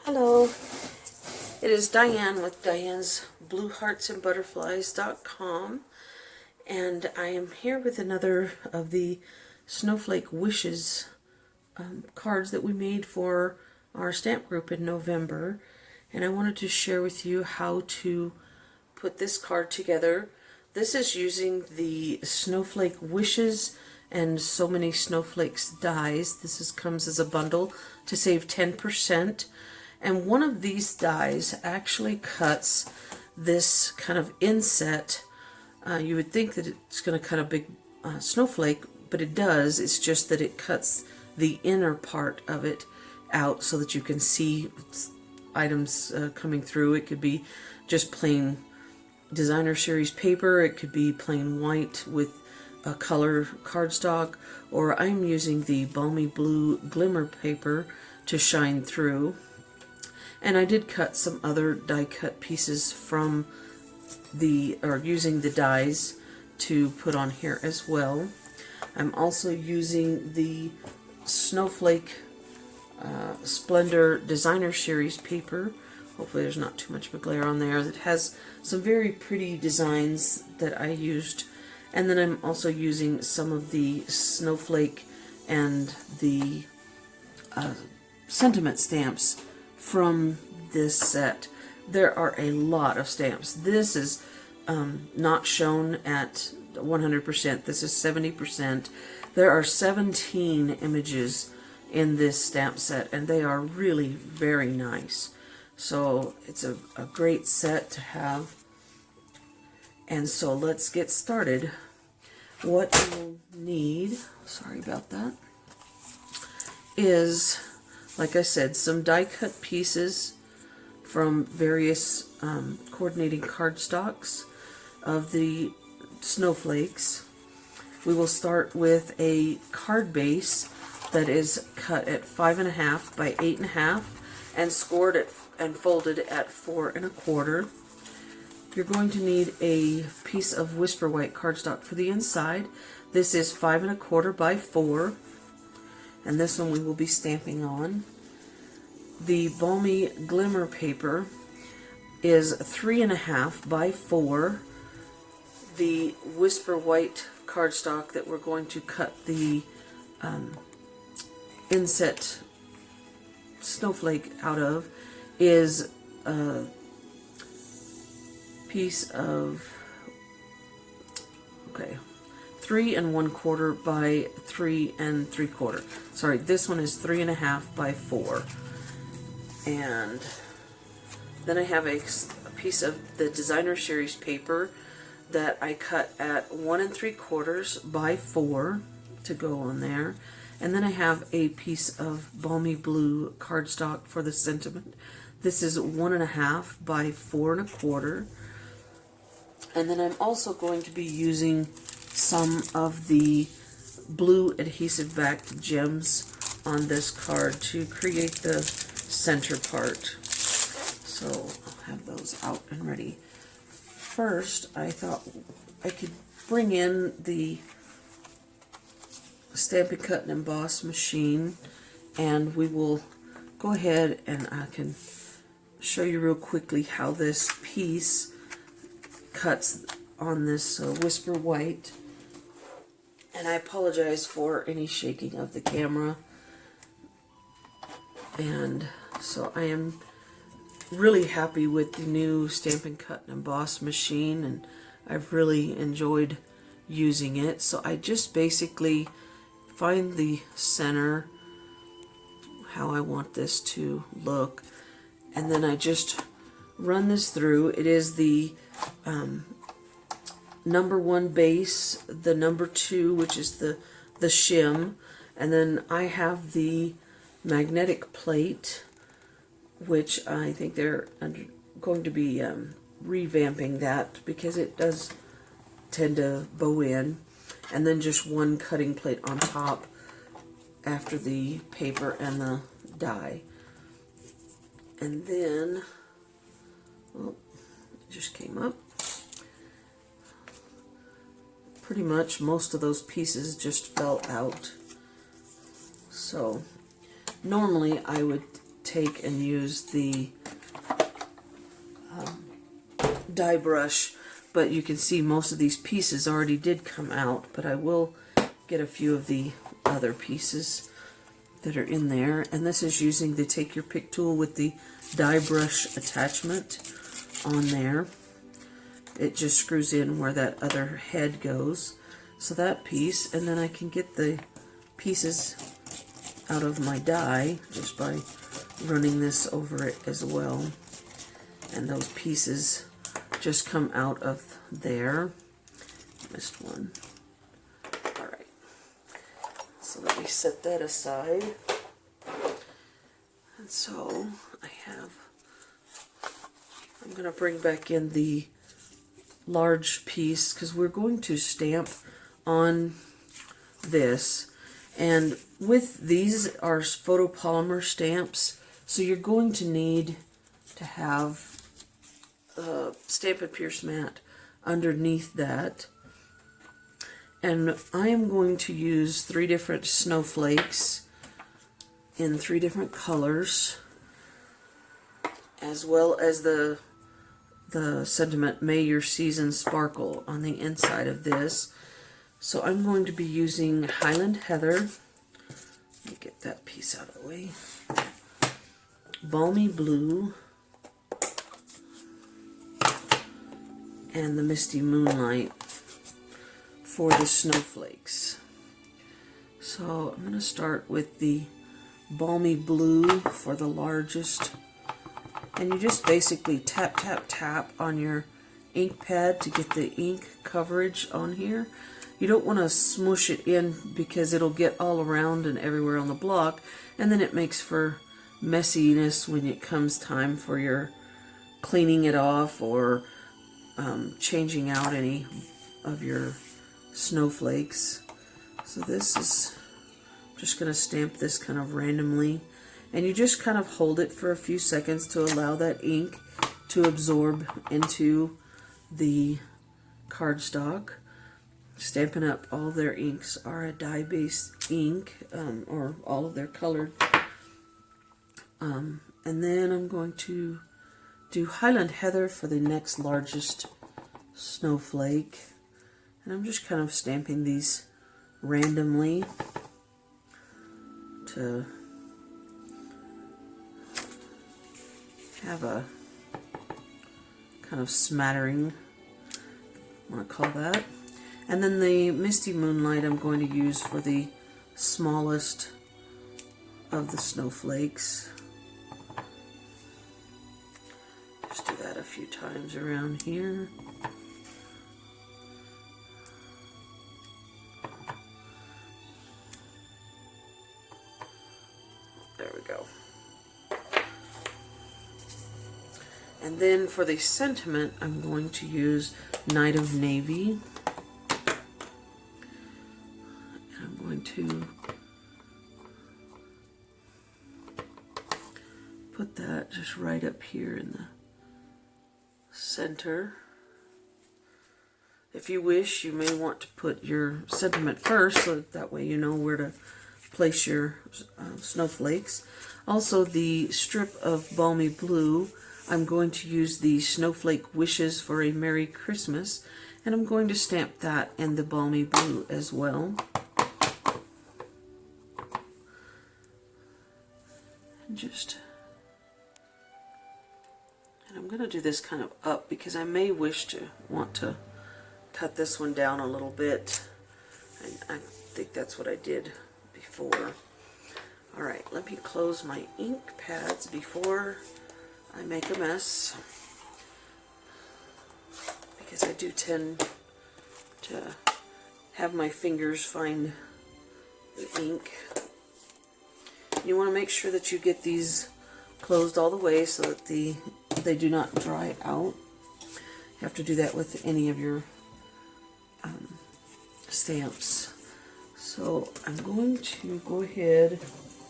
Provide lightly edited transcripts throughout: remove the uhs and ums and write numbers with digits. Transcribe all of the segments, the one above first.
Hello, it is Diane with Diane's BlueHeartsAndButterflies.com, and I am here with another of the Snowflake Wishes cards that we made for our stamp group in November, and I wanted to share with you how to put this card together. This is using the Snowflake Wishes and So Many Snowflakes dies. This comes as a bundle to save 10%. And one of these dies actually cuts this kind of inset. You would think that it's going to cut a big snowflake, but it does. It's just that it cuts the inner part of it out so that you can see items coming through. It could be just plain designer series paper. It could be plain white with a color cardstock, or I'm using the balmy blue glimmer paper to shine through. And I did cut some other die cut pieces from using the dies to put on here as well. I'm also using the Snowflake Splendor Designer Series paper. Hopefully there's not too much of a glare on there. That has some very pretty designs that I used. And then I'm also using some of the Snowflake and the sentiment stamps from this set. There are a lot of stamps. This is not shown at 100%. This is 70%. There are 17 images in this stamp set, and they are really very nice. So it's a great set to have. And so let's get started. What you'll need, sorry about that, is, like I said, some die cut pieces from various coordinating cardstocks of the snowflakes. We will start with a card base that is cut at 5.5 by 8.5 and scored at and folded at 4 1/4. You're going to need a piece of Whisper White cardstock for the inside. This is 5 1/4 by 4. And this one we will be stamping on. The Balmy Glimmer paper is 3.5 by 4. The Whisper White cardstock that we're going to cut the Inset snowflake out of is a piece of 3 1/4 by 3 3/4. Sorry, this one is 3.5 by 4. And then I have a piece of the Designer Series paper that I cut at 1 3/4 by 4 to go on there. And then I have a piece of Balmy Blue cardstock for the sentiment. This is 1.5 by 4 1/4. And then I'm also going to be using some of the blue adhesive backed gems on this card to create the center part. So I'll have those out and ready. First, I thought I could bring in the Stampin' Cut and Emboss machine, and we will go ahead and I can show you real quickly how this piece cuts on this Whisper White. And I apologize for any shaking of the camera. And so I am really happy with the new Stampin' Cut and Emboss machine, and I've really enjoyed using it. So I just basically find the center, how I want this to look, and then I just run this through. It is the number 1 base, the number 2, which is the shim, and then I have the magnetic plate, which I think they're going to be revamping that because it does tend to bow in, and then just one cutting plate on top after the paper and the die. And then, oh, it just came up. Pretty much most of those pieces just fell out. So normally I would take and use the die brush, but you can see most of these pieces already did come out, but I will get a few of the other pieces that are in there. And this is using the Take Your Pick tool with the die brush attachment on there. It just screws in where that other head goes. So that piece, and then I can get the pieces out of my die just by running this over it as well. And those pieces just come out of there. Missed one. Alright. So let me set that aside. And so I'm going to bring back in the large piece because we're going to stamp on this. And with these are photopolymer stamps, so you're going to need to have Stampin' Pierce mat underneath that. And I am going to use 3 different snowflakes in 3 different colors, as well as the sentiment, May Your Season Sparkle, on the inside of this. So I'm going to be using Highland Heather. Let me get that piece out of the way. Balmy Blue, and the Misty Moonlight for the snowflakes. So I'm going to start with the Balmy Blue for the largest. And you just basically tap, tap, tap on your ink pad to get the ink coverage on here. You don't want to smush it in because it'll get all around and everywhere on the block, and then it makes for messiness when it comes time for your cleaning it off or changing out any of your snowflakes. So this is just going to stamp this kind of randomly, and you just kind of hold it for a few seconds to allow that ink to absorb into the cardstock. Stampin' Up! All of their inks are a dye-based ink, or all of their colored. And then I'm going to do Highland Heather for the next largest snowflake. And I'm just kind of stamping these randomly to have a kind of smattering, I want to call that. And then the Misty Moonlight I'm going to use for the smallest of the snowflakes. Just do that a few times around here. There we go. And then for the sentiment, I'm going to use Night of Navy. I'm going to put that just right up here in the center. If you wish, you may want to put your sentiment first, so that way you know where to place your snowflakes. Also, the strip of Balmy Blue, I'm going to use the Snowflake Wishes for a Merry Christmas, and I'm going to stamp that in the Balmy Blue as well. And I'm going to do this kind of up because I may want to cut this one down a little bit. I think that's what I did before. Alright, let me close my ink pads before I make a mess, because I do tend to have my fingers find the ink. You want to make sure that you get these closed all the way so that they do not dry out. You have to do that with any of your stamps. So I'm going to go ahead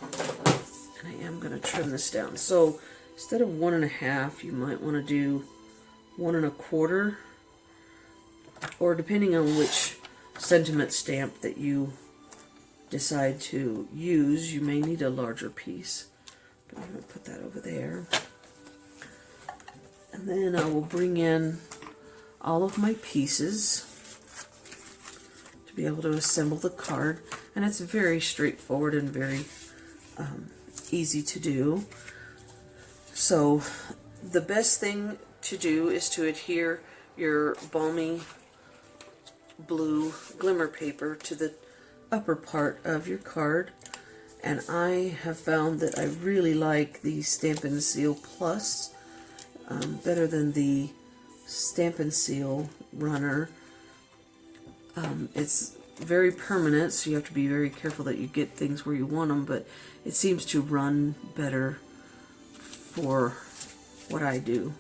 and I am going to trim this down. So instead of 1 1/2, you might want to do 1 1/4, or depending on which sentiment stamp that you decide to use, you may need a larger piece. I'm going to put that over there. And then I will bring in all of my pieces to be able to assemble the card. And it's very straightforward and very easy to do. So the best thing to do is to adhere your balmy blue glimmer paper to the upper part of your card. And I have found that I really like the Stampin' Seal Plus better than the Stampin' Seal Runner. It's very permanent, so you have to be very careful that you get things where you want them, but it seems to run better for what I do.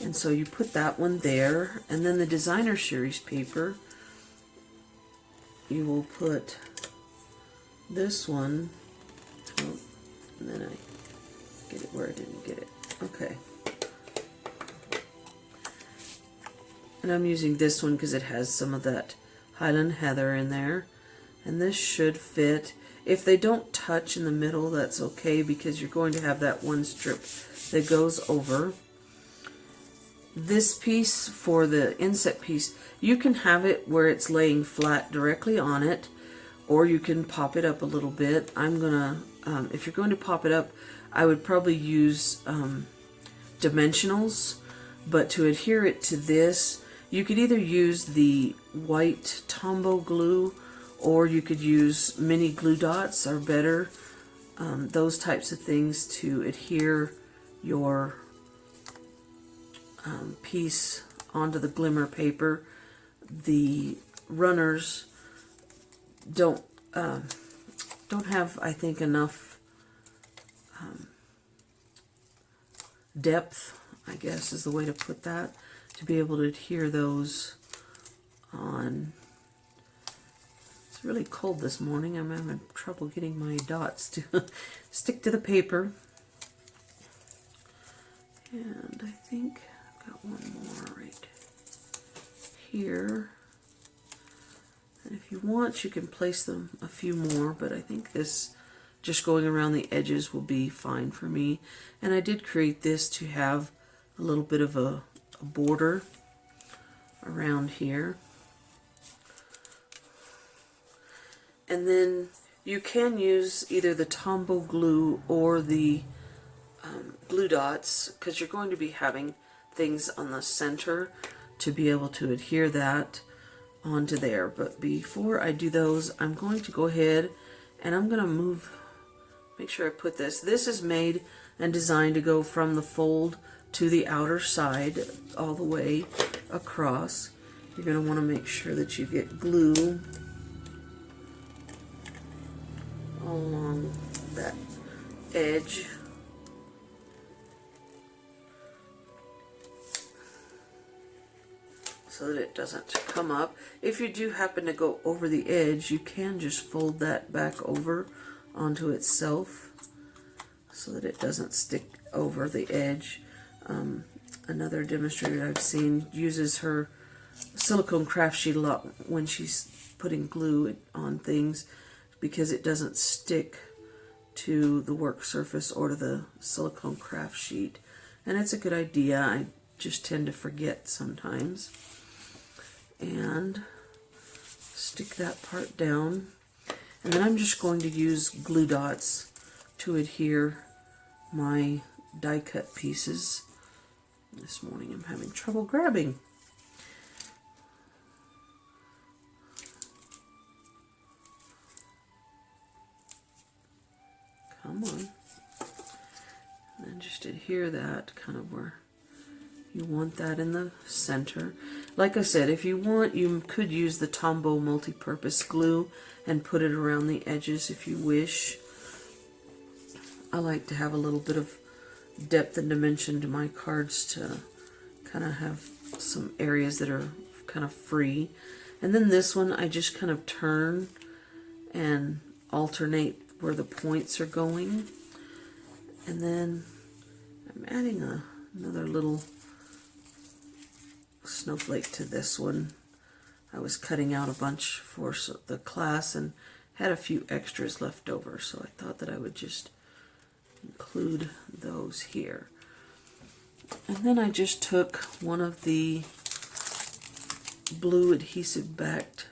And so you put that one there, and then the Designer Series paper, you will put this one, oh, and then I get it where I didn't get it. Okay. And I'm using this one because it has some of that Highland Heather in there. And this should fit. If they don't touch in the middle, that's okay, because you're going to have that one strip that goes over. This piece, for the inset piece, you can have it where it's laying flat directly on it, or you can pop it up a little bit. I'm gonna, if you're going to pop it up, I would probably use dimensionals, but to adhere it to this, you could either use the white Tombow glue, or you could use mini glue dots are better. Those types of things to adhere your piece onto the glimmer paper. The runners don't have, I think, enough depth, I guess is the way to put that, to be able to adhere those on. It's really cold this morning. I'm having trouble getting my dots to stick to the paper. And I think I've got one more right here. And if you want, you can place them a few more, but I think this just going around the edges will be fine for me. And I did create this to have a little bit of a border around here. And then you can use either the Tombow glue or the glue dots, because you're going to be having things on the center to be able to adhere that onto there. But before I do those, I'm going to go ahead and I'm going to make sure I put this. This is made and designed to go from the fold to the outer side all the way across. You're going to want to make sure that you get glue along that edge. So that it doesn't come up. If you do happen to go over the edge, you can just fold that back over onto itself so that it doesn't stick over the edge. Another demonstrator I've seen uses her silicone craft sheet a lot when she's putting glue on things, because it doesn't stick to the work surface or to the silicone craft sheet. And it's a good idea. I just tend to forget sometimes. And stick that part down. And then I'm just going to use glue dots to adhere my die cut pieces. This morning I'm having trouble grabbing. Come on. And then just adhere that kind of where you want that in the center. Like I said, if you want, you could use the Tombow multi-purpose glue and put it around the edges if you wish. I like to have a little bit of depth and dimension to my cards to kind of have some areas that are kind of free. And then this one, I just kind of turn and alternate where the points are going. And then I'm adding another little snowflake to this one. I was cutting out a bunch for the class and had a few extras left over, so I thought that I would just include those here. And then I just took one of the blue adhesive backed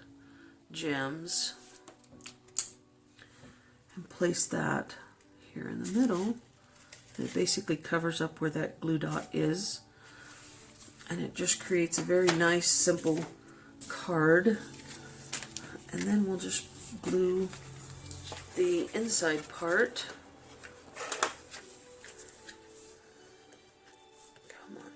gems and placed that here in the middle. It basically covers up where that glue dot is, and it just creates a very nice simple card. And then we'll just glue the inside part. Come on.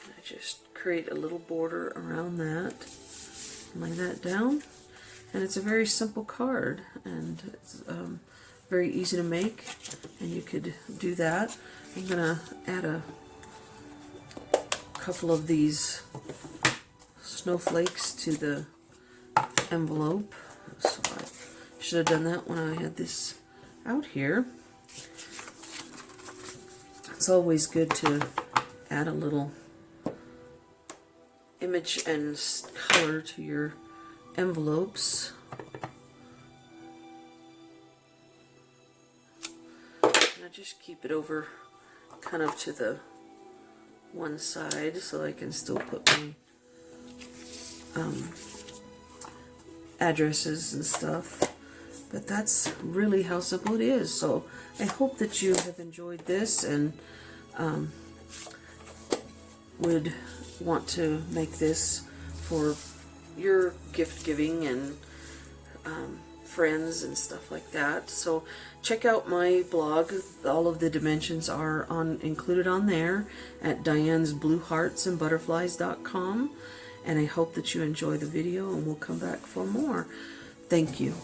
I just create a little border around that, lay that down, and it's a very simple card, and it's very easy to make, and you could do that. I'm gonna add a couple of these snowflakes to the envelope, so I should have done that when I had this out here. It's always good to add a little image and color to your envelopes. And I just keep it over kind of to the one side so I can still put my addresses and stuff. But that's really how simple it is. So I hope that you have enjoyed this and would want to make this for your gift giving and friends and stuff like that. So check out my blog. All of the dimensions are included on there at dianesblueheartsandbutterflies.com. And I hope that you enjoy the video, and we'll come back for more. Thank you.